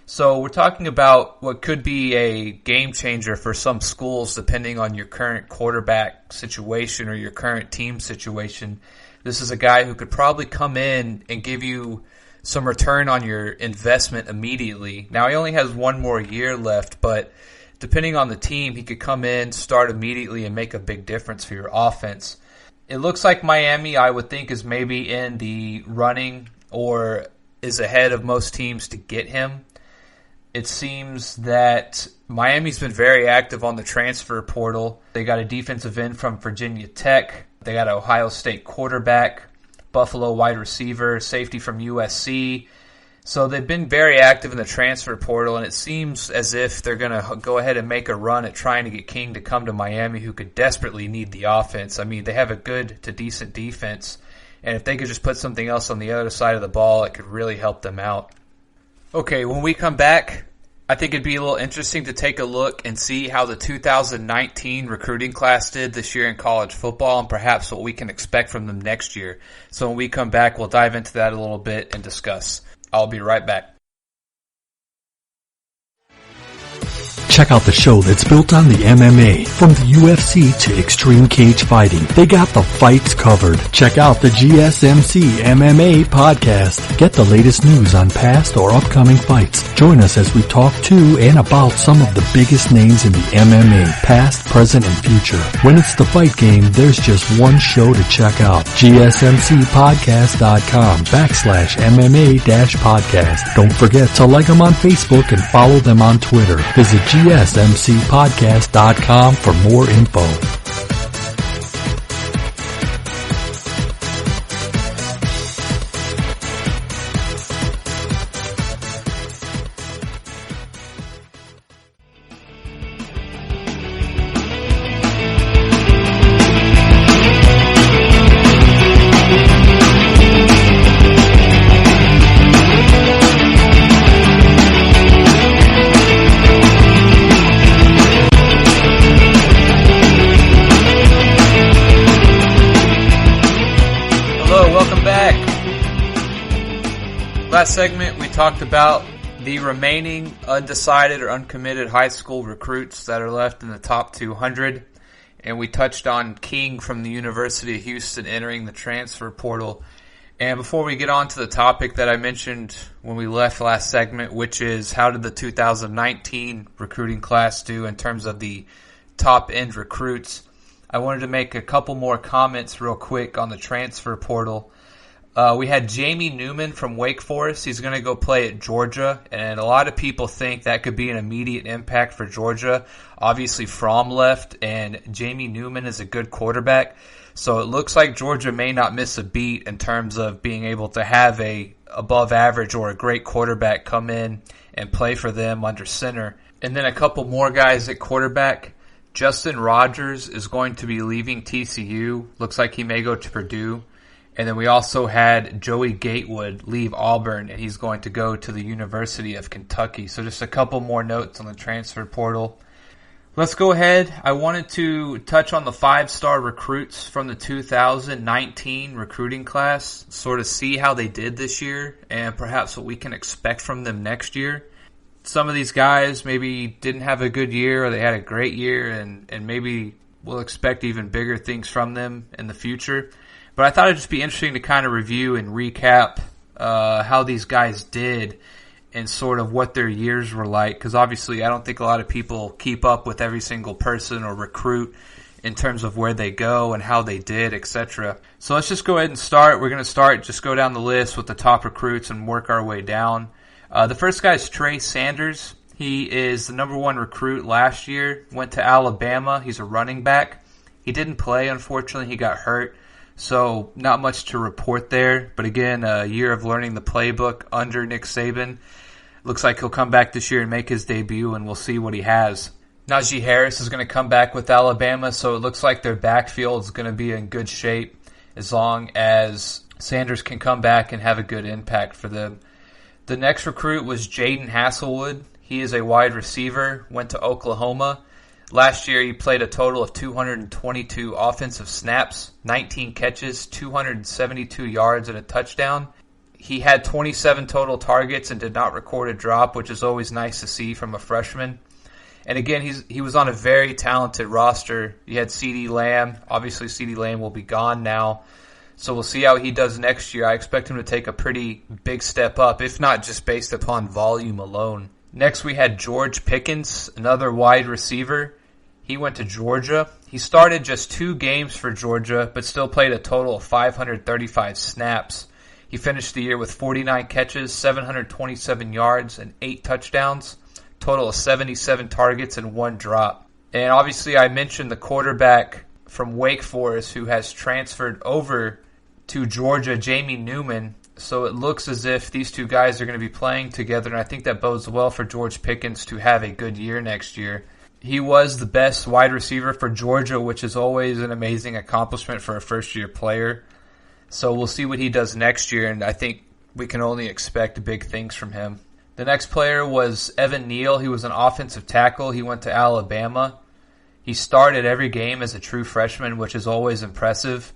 So we're talking about what could be a game changer for some schools depending on your current quarterback situation or your current team situation. This is a guy who could probably come in and give you some return on your investment immediately. Now, he only has 1 more year left, but depending on the team, he could come in, start immediately, and make a big difference for your offense. It looks like Miami, I would think, is maybe in the running or is ahead of most teams to get him. it seems that Miami's been very active on the transfer portal. They got a defensive end from Virginia Tech. They got an Ohio State quarterback, Buffalo wide receiver, safety from USC. So they've been very active in the transfer portal, and it seems as if they're going to go ahead and make a run at trying to get King to come to Miami, who could desperately need the offense. I mean, they have a good to decent defense, and if they could just put something else on the other side of the ball, it could really help them out. Okay, when we come back, I think it'd be a little interesting to take a look and see how the 2019 recruiting class did this year in college football and perhaps what we can expect from them next year. So when we come back, we'll dive into that a little bit and discuss. I'll be right back. Check out the show that's built on the MMA. From the UFC to extreme cage fighting, they got the fights covered. Check out the GSMC MMA podcast. Get the latest news on past or upcoming fights. Join us as we talk to and about some of the biggest names in the MMA, past, present, and future. When it's the fight game, there's just one show to check out. GSMCpodcast.com/MMA-podcast. Don't forget to like them on Facebook and follow them on Twitter. Visit GSMCpodcast.com for more info. Last segment, we talked about the remaining undecided or uncommitted high school recruits that are left in the top 200, and we touched on King from the University of Houston entering the transfer portal. And before we get on to the topic that I mentioned when we left last segment, which is how did the 2019 recruiting class do in terms of the top-end recruits, I wanted to make a couple more comments real quick on the transfer portal. We had Jamie Newman from Wake Forest. He's going to go play at Georgia, and a lot of people think that could be an immediate impact for Georgia. Obviously, Fromm left, and Jamie Newman is a good quarterback, so it looks like Georgia may not miss a beat in terms of being able to have a above average or a great quarterback come in and play for them under center. And then a couple more guys at quarterback. Justin Rogers is going to be leaving TCU. Looks like he may go to Purdue. And then we also had Joey Gatewood leave Auburn, and he's going to go to the University of Kentucky. So just a couple more notes on the transfer portal. Let's go ahead. I wanted to touch on the 5-star recruits from the 2019 recruiting class, sort of see how they did this year and perhaps what we can expect from them next year. Some of these guys maybe didn't have a good year or they had a great year, and maybe we'll expect even bigger things from them in the future. But I thought it'd just be interesting to kind of review and recap how these guys did and sort of what their years were like. Because obviously I don't think a lot of people keep up with every single person or recruit in terms of where they go and how they did, etc. So let's just go ahead and start. We're going to just go down the list with the top recruits and work our way down. The first guy is Trey Sanders. He is the number 1 recruit last year. Went to Alabama. He's a running back. He didn't play, unfortunately. He got hurt. So not much to report there. But again, a year of learning the playbook under Nick Saban. Looks like he'll come back this year and make his debut, and we'll see what he has. Najee Harris is going to come back with Alabama, so it looks like their backfield is going to be in good shape as long as Sanders can come back and have a good impact for them. The next recruit was Jaden Hasselwood. He is a wide receiver, went to Oklahoma. Last year, he played a total of 222 offensive snaps, 19 catches, 272 yards, and a touchdown. He had 27 total targets and did not record a drop, which is always nice to see from a freshman. And again, he was on a very talented roster. You had CeeDee Lamb. Obviously, CeeDee Lamb will be gone now. So we'll see how he does next year. I expect him to take a pretty big step up, if not just based upon volume alone. Next, we had George Pickens, another wide receiver. He went to Georgia. He started just 2 games for Georgia, but still played a total of 535 snaps. He finished the year with 49 catches, 727 yards, and 8 touchdowns, total of 77 targets and 1 drop. And obviously I mentioned the quarterback from Wake Forest who has transferred over to Georgia, Jamie Newman. So it looks as if these two guys are going to be playing together, and I think that bodes well for George Pickens to have a good year next year. He was the best wide receiver for Georgia, which is always an amazing accomplishment for a first-year player. So we'll see what he does next year, and I think we can only expect big things from him. The next player was Evan Neal. He was an offensive tackle. He went to Alabama. He started every game as a true freshman, which is always impressive.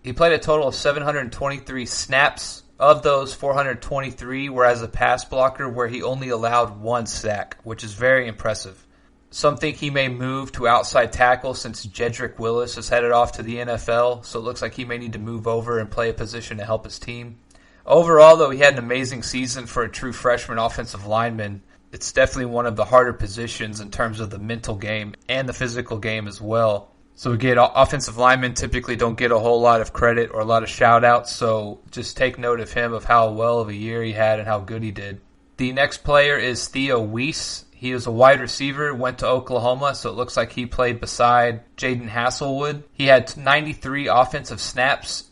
He played a total of 723 snaps. Of those, 423 were as a pass blocker, where he only allowed 1 sack, which is very impressive. Some think he may move to outside tackle since Jedrick Willis is headed off to the NFL, so it looks like he may need to move over and play a position to help his team. Overall, though, he had an amazing season for a true freshman offensive lineman. It's definitely one of the harder positions in terms of the mental game and the physical game as well. So again, offensive linemen typically don't get a whole lot of credit or a lot of shout-outs, so just take note of him, of how well of a year he had and how good he did. The next player is Theo Weiss. He is a wide receiver, went to Oklahoma, so it looks like he played beside Jaden Hasselwood. He had 93 offensive snaps,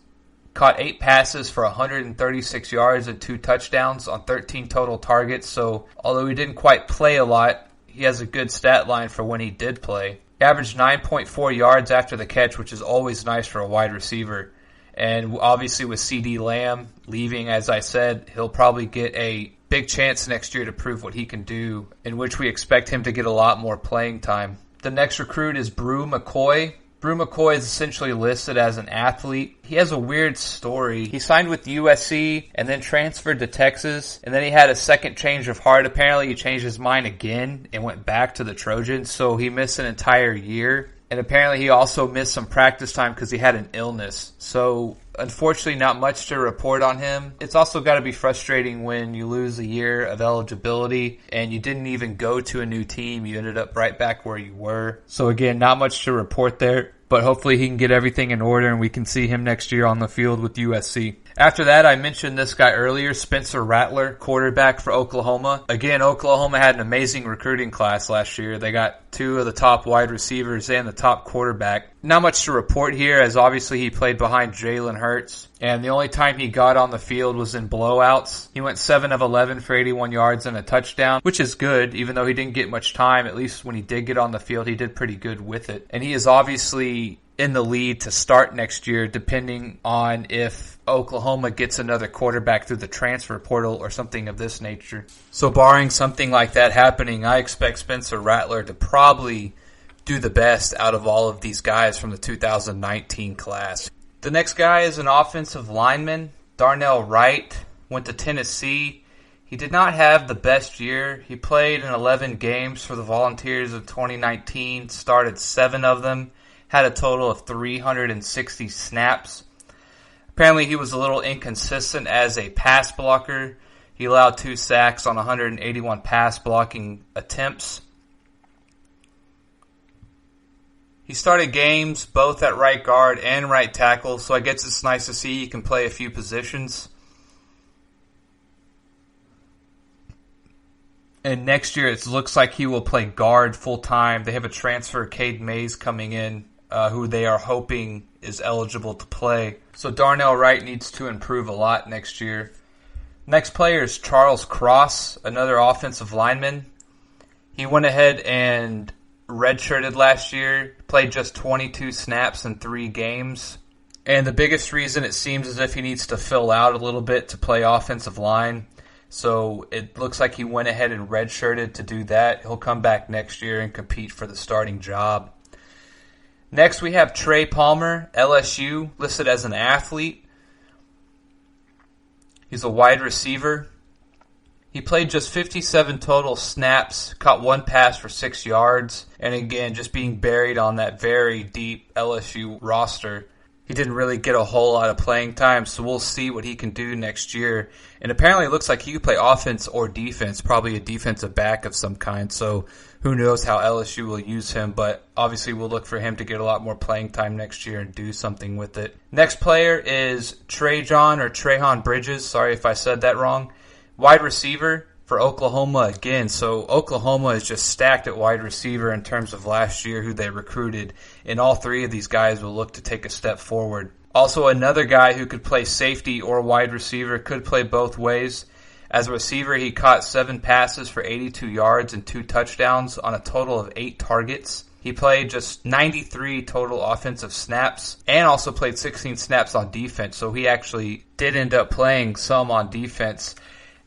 caught 8 passes for 136 yards and 2 touchdowns on 13 total targets. So although he didn't quite play a lot, he has a good stat line for when he did play. He averaged 9.4 yards after the catch, which is always nice for a wide receiver. And obviously with CD Lamb leaving, as I said, he'll probably get a big chance next year to prove what he can do, in which we expect him to get a lot more playing time. The next recruit is Brew McCoy. Brew McCoy is essentially listed as an athlete. He has a weird story. He signed with USC and then transferred to Texas, and then he had a second change of heart. Apparently he changed his mind again and went back to the Trojans, so he missed an entire year. And apparently he also missed some practice time because he had an illness. So unfortunately not much to report on him. It's also got to be frustrating when you lose a year of eligibility and you didn't even go to a new team. You ended up right back where you were. So again, not much to report there. But hopefully he can get everything in order and we can see him next year on the field with USC. After that, I mentioned this guy earlier, Spencer Rattler, quarterback for Oklahoma. Again, Oklahoma had an amazing recruiting class last year. They got 2 of the top wide receivers and the top quarterback. Not much to report here, as obviously he played behind Jalen Hurts. And the only time he got on the field was in blowouts. He went 7 of 11 for 81 yards and a touchdown, which is good, even though he didn't get much time. At least when he did get on the field, he did pretty good with it. And he is obviously in the lead to start next year, depending on if Oklahoma gets another quarterback through the transfer portal or something of this nature. So barring something like that happening, I expect Spencer Rattler to probably do the best out of all of these guys from the 2019 class. The next guy is an offensive lineman, Darnell Wright, went to Tennessee. He did not have the best year. He played in 11 games for the Volunteers of 2019, started 7 of them, had a total of 360 snaps. Apparently he was a little inconsistent as a pass blocker. He allowed 2 sacks on 181 pass blocking attempts. He started games both at right guard and right tackle, so I guess it's nice to see he can play a few positions. And next year it looks like he will play guard full time. They have a transfer, Cade Mays, coming in, who they are hoping is eligible to play. So Darnell Wright needs to improve a lot next year. Next player is Charles Cross, another offensive lineman. He went ahead and redshirted last year, played just 22 snaps in 3 games. And the biggest reason it seems as if he needs to fill out a little bit to play offensive line. So it looks like he went ahead and redshirted to do that. He'll come back next year and compete for the starting job. Next we have Trey Palmer, LSU, listed as an athlete. He's a wide receiver. He played just 57 total snaps, caught 1 pass for 6 yards, and again, just being buried on that very deep LSU roster. he didn't really get a whole lot of playing time, so we'll see what he can do next year. And apparently it looks like he could play offense or defense, probably a defensive back of some kind, so who knows how LSU will use him, but obviously we'll look for him to get a lot more playing time next year and do something with it. Next player is Trejon Bridges, sorry if I said that wrong, wide receiver for Oklahoma again. So Oklahoma is just stacked at wide receiver in terms of last year who they recruited, and all three of these guys will look to take a step forward. Also another guy who could play safety or wide receiver, could play both ways. As a receiver, he caught 7 passes for 82 yards and 2 touchdowns on a total of 8 targets. He played just 93 total offensive snaps and also played 16 snaps on defense, so he actually did end up playing some on defense.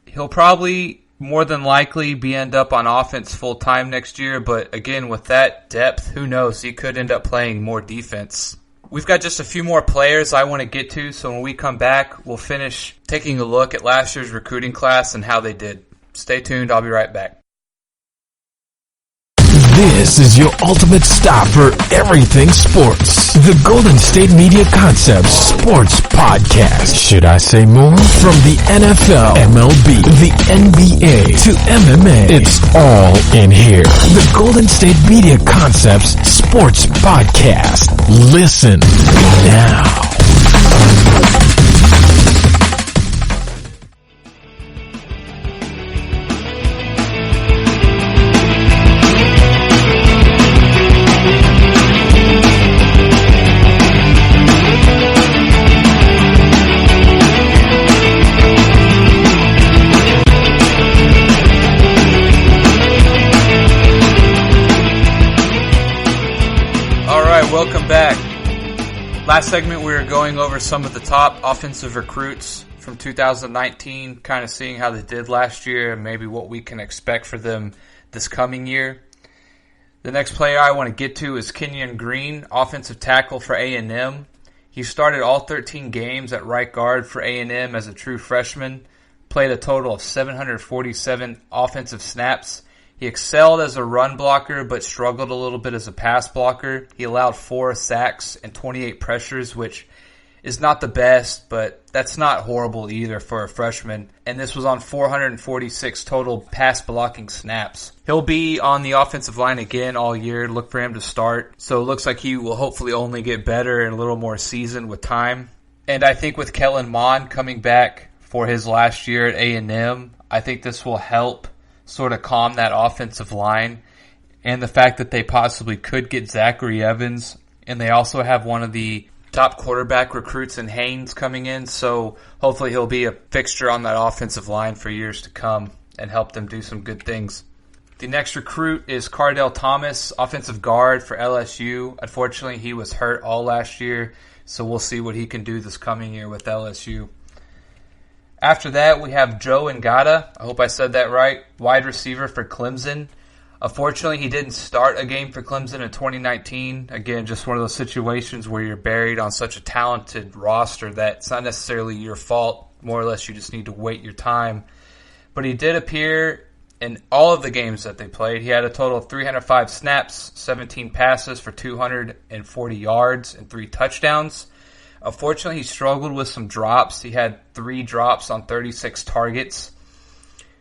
He'll probably more than likely end up on offense full time next year, but again, with that depth, who knows? He could end up playing more defense. We've got just a few more players I want to get to, so when we come back, we'll finish taking a look at last year's recruiting class and how they did. Stay tuned, I'll be right back. This is your ultimate stop for everything sports. The Golden State Media Concepts Sports Podcast. Should I say more? From the NFL, MLB, the NBA to MMA, it's all in here. The Golden State Media Concepts Sports Podcast. Listen now. Welcome back. Last segment we were going over some of the top offensive recruits from 2019, kind of seeing how they did last year and maybe what we can expect for them this coming year. The next player I want to get to is Kenyon Green, offensive tackle for A&M. He started all 13 games at right guard for A&M as a true freshman, played a total of 747 offensive snaps. He excelled as a run blocker, but struggled a little bit as a pass blocker. He allowed 4 sacks and 28 pressures, which is not the best, but that's not horrible either for a freshman. And this was on 446 total pass blocking snaps. He'll be on the offensive line again all year. Look for him to start. So it looks like he will hopefully only get better and a little more seasoned with time. And I think with Kellen Mond coming back for his last year at A&M, I think this will help sort of calm that offensive line, and the fact that they possibly could get Zachary Evans, and they also have one of the top quarterback recruits in Haynes coming in, so hopefully he'll be a fixture on that offensive line for years to come and help them do some good things. The next recruit is Cardell Thomas, offensive guard for LSU. Unfortunately, he was hurt all last year, so we'll see what he can do this coming year with LSU. After that, we have Joe Ngata, I hope I said that right, wide receiver for Clemson. Unfortunately, he didn't start a game for Clemson in 2019. Again, just one of those situations where you're buried on such a talented roster that it's not necessarily your fault. More or less, you just need to wait your time. But he did appear in all of the games that they played. He had a total of 305 snaps, 17 passes for 240 yards, and 3 touchdowns. Unfortunately, he struggled with some drops. He had 3 drops on 36 targets,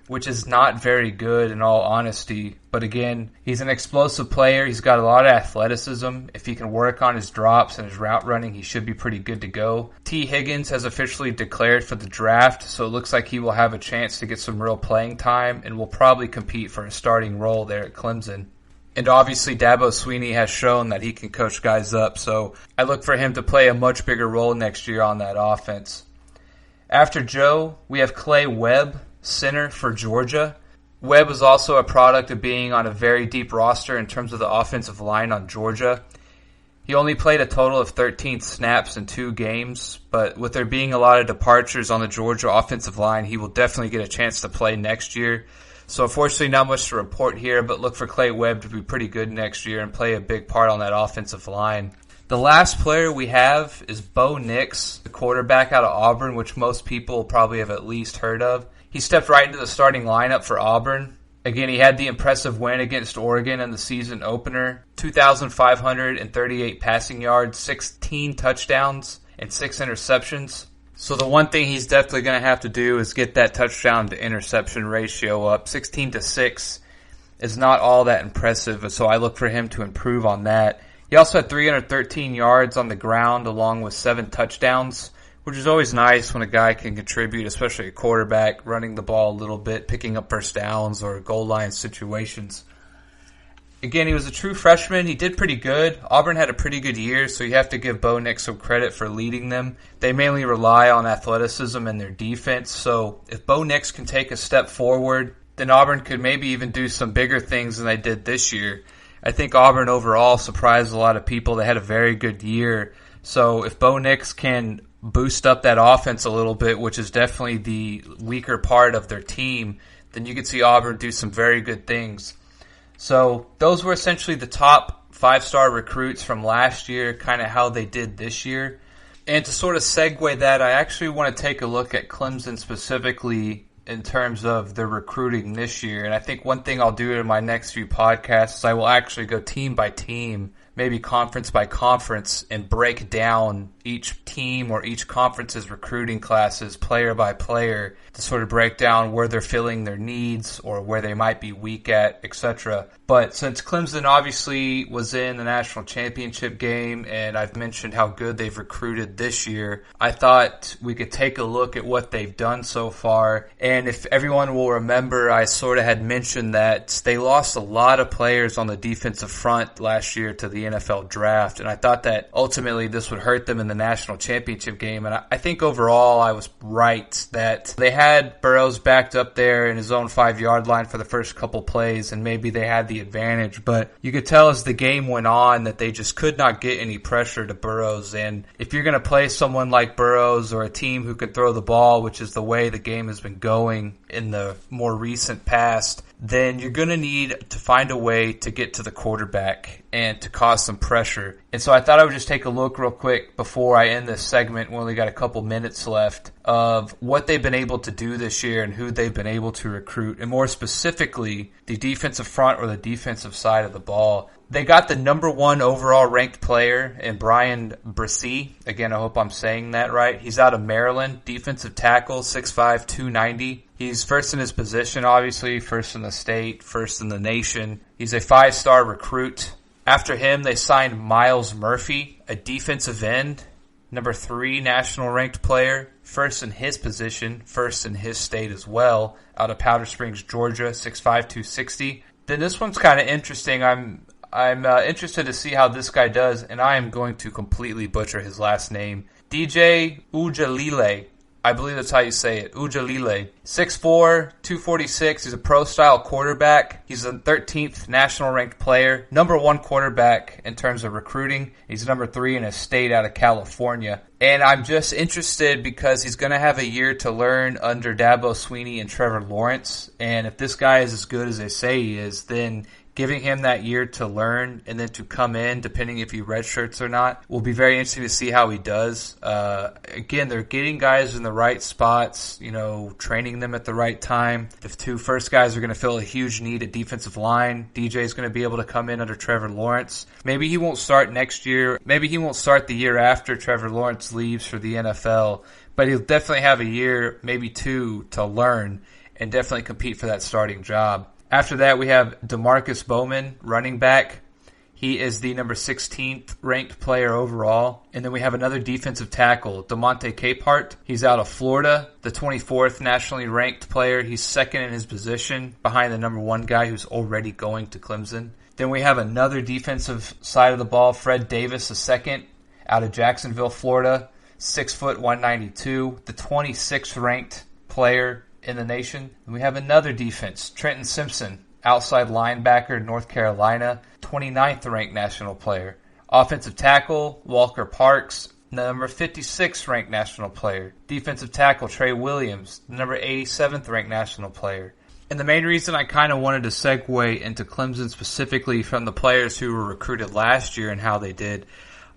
which is not very good in all honesty. But again, he's an explosive player. He's got a lot of athleticism. If he can work on his drops and his route running, he should be pretty good to go. T. Higgins has officially declared for the draft, so it looks like he will have a chance to get some real playing time and will probably compete for a starting role there at Clemson. And obviously Dabo Swinney has shown that he can coach guys up, so I look for him to play a much bigger role next year on that offense. After Joe, we have Clay Webb, center for Georgia. Webb was also a product of being on a very deep roster in terms of the offensive line on Georgia. He only played a total of 13 snaps in 2 games, but with there being a lot of departures on the Georgia offensive line, he will definitely get a chance to play next year. So unfortunately not much to report here, but look for Clay Webb to be pretty good next year and play a big part on that offensive line. The last player we have is Bo Nix, the quarterback out of Auburn, which most people probably have at least heard of. He stepped right into the starting lineup for Auburn. Again, he had the impressive win against Oregon in the season opener. 2,538 passing yards, 16 touchdowns, and 6 interceptions. So the one thing he's definitely going to have to do is get that touchdown to interception ratio up. 16-6 is not all that impressive, so I look for him to improve on that. He also had 313 yards on the ground along with 7 touchdowns, which is always nice when a guy can contribute, especially a quarterback, running the ball a little bit, picking up first downs or goal line situations. Again, he was a true freshman. He did pretty good. Auburn had a pretty good year, so you have to give Bo Nix some credit for leading them. They mainly rely on athleticism and their defense, so if Bo Nix can take a step forward, then Auburn could maybe even do some bigger things than they did this year. I think Auburn overall surprised a lot of people. They had a very good year. So if Bo Nix can boost up that offense a little bit, which is definitely the weaker part of their team, then you could see Auburn do some very good things. So those were essentially the top 5-star recruits from last year, kind of how they did this year. And to sort of segue that, I actually want to take a look at Clemson specifically in terms of their recruiting this year. And I think one thing I'll do in my next few podcasts is I will actually go team by team, maybe conference by conference, and break down each team or each conference's recruiting classes player by player to sort of break down where they're filling their needs or where they might be weak at, etc. But since Clemson obviously was in the national championship game and I've mentioned how good they've recruited this year, I thought we could take a look at what they've done so far. And if everyone will remember, I sort of had mentioned that they lost a lot of players on the defensive front last year to the NFL draft, and I thought that ultimately this would hurt them in the national championship game. And I think overall I was right that they had Burrows backed up there in his own 5-yard line for the first couple plays, and maybe they had the advantage. But you could tell as the game went on that they just could not get any pressure to Burrows. And if you're going to play someone like Burrows or a team who can throw the ball, which is the way the game has been going in the more recent past, then you're going to need to find a way to get to the quarterback and to cause some pressure. And so I thought I would just take a look real quick before I end this segment. We only got a couple minutes left of what they've been able to do this year and who they've been able to recruit, and more specifically, the defensive front or the defensive side of the ball. They got the number 1 overall ranked player in Brian Bresee. Again, I hope I'm saying that right. He's out of Maryland, defensive tackle, 6'5", 290. He's first in his position, obviously, first in the state, first in the nation. He's a 5-star recruit. After him, they signed Miles Murphy, a defensive end, number 3 national ranked player, first in his position, first in his state as well, out of Powder Springs, Georgia, 6'5", 260. Then this one's kind of interesting. I'm interested to see how this guy does, and I am going to completely butcher his last name. DJ Ujalile. I believe that's how you say it. Ujalile. 6'4", 246. He's a pro-style quarterback. He's the 13th national-ranked player. Number 1 quarterback in terms of recruiting. He's number 3 in his state out of California. And I'm just interested because he's going to have a year to learn under Dabo Swinney and Trevor Lawrence. And if this guy is as good as they say he is, then giving him that year to learn and then to come in, depending if he redshirts or not, will be very interesting to see how he does. Again, they're getting guys in the right spots, training them at the right time. The 2 first guys are going to fill a huge need at defensive line. DJ is going to be able to come in under Trevor Lawrence. Maybe he won't start next year. Maybe he won't start the year after Trevor Lawrence leaves for the NFL. But he'll definitely have a year, maybe 2, to learn and definitely compete for that starting job. After that, we have DeMarcus Bowman, running back. He is the number 16th ranked player overall. And then we have another defensive tackle, DeMonte Capehart. He's out of Florida, the 24th nationally ranked player. He's second in his position behind the number 1 guy who's already going to Clemson. Then we have another defensive side of the ball, Fred Davis, the second, out of Jacksonville, Florida, 6', 192, the 26th ranked player in the nation. And we have another defense, Trenton Simpson, outside linebacker, North Carolina, 29th ranked national player. Offensive tackle, Walker Parks, number 56th ranked national player. Defensive tackle, Trey Williams, number 87th ranked national player. And the main reason I kind of wanted to segue into Clemson specifically from the players who were recruited last year and how they did,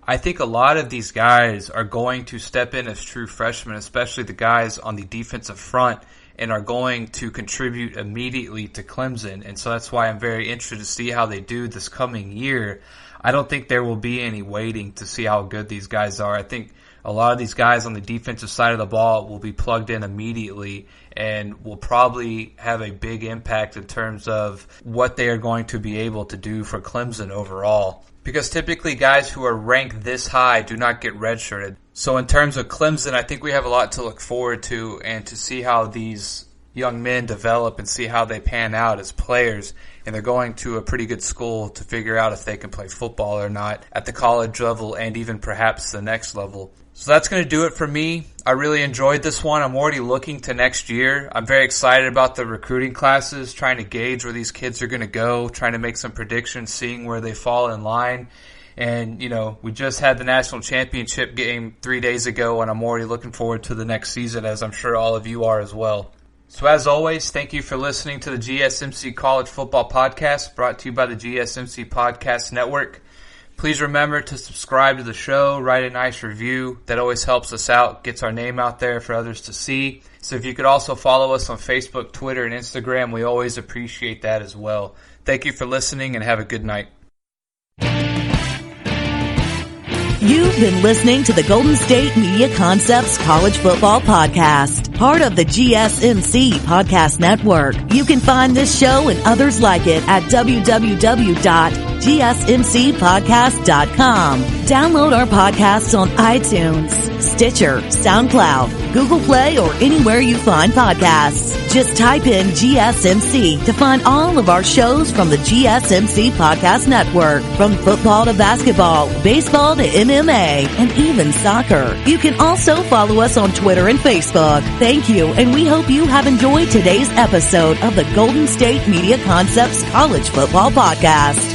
I think a lot of these guys are going to step in as true freshmen, especially the guys on the defensive front, and are going to contribute immediately to Clemson. And so that's why I'm very interested to see how they do this coming year. I don't think there will be any waiting to see how good these guys are. I think a lot of these guys on the defensive side of the ball will be plugged in immediately and will probably have a big impact in terms of what they are going to be able to do for Clemson overall. Because typically guys who are ranked this high do not get redshirted. So in terms of Clemson, I think we have a lot to look forward to and to see how these young men develop and see how they pan out as players. And they're going to a pretty good school to figure out if they can play football or not at the college level and even perhaps the next level. So that's going to do it for me. I really enjoyed this one. I'm already looking to next year. I'm very excited about the recruiting classes, trying to gauge where these kids are going to go, trying to make some predictions, seeing where they fall in line. And, we just had the national championship game 3 days ago, and I'm already looking forward to the next season, as I'm sure all of you are as well. So as always, thank you for listening to the GSMC College Football Podcast, brought to you by the GSMC Podcast Network. Please remember to subscribe to the show, write a nice review. That always helps us out, gets our name out there for others to see. So if you could also follow us on Facebook, Twitter, and Instagram, we always appreciate that as well. Thank you for listening and have a good night. You've been listening to the Golden State Media Concepts College Football Podcast, part of the GSMC Podcast Network. You can find this show and others like it at www.gsmcpodcast.com. Download our podcasts on iTunes, Stitcher, SoundCloud, Google Play, or anywhere you find podcasts. Just type in GSMC to find all of our shows from the GSMC Podcast Network. From football to basketball, baseball to MMA, and even soccer. You can also follow us on Twitter and Facebook. Thank you, and we hope you have enjoyed today's episode of the Golden State Media Concepts College Football Podcast.